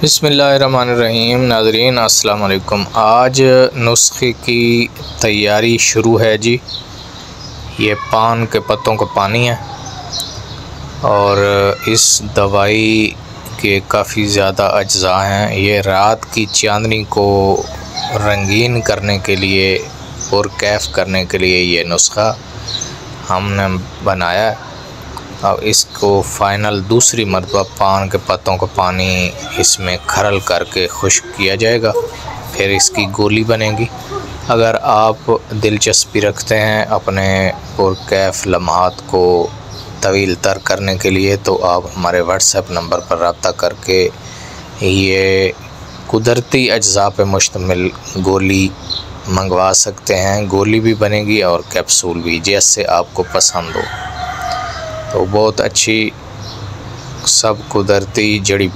बिस्मिल्लाहिर्रहमानिर्रहीम। नाज़रीन अस्सलाम वालेकुम। आज नुस्खे की तैयारी शुरू है जी। ये पान के पत्तों का पानी है और इस दवाई के काफ़ी ज़्यादा अज्जा हैं। ये रात की चांदनी को रंगीन करने के लिए और कैफ़ करने के लिए ये नुस्खा हमने बनाया। अब इसको फ़ाइनल दूसरी मरतबा पान के पत्तों का पानी इसमें खरल करके खुश्क किया जाएगा, फिर इसकी गोली बनेगी। अगर आप दिलचस्पी रखते हैं अपने पुरकैफ़ लम्हात को तवील तर करने के लिए तो आप हमारे व्हाट्सएप नंबर पर रब्ता करके ये कुदरती अज्जा पे मुश्तमिल गोली मंगवा सकते हैं। गोली भी बनेगी और कैप्सूल भी, जैसे आपको पसंद हो। तो बहुत अच्छी सब कुदरती जड़ी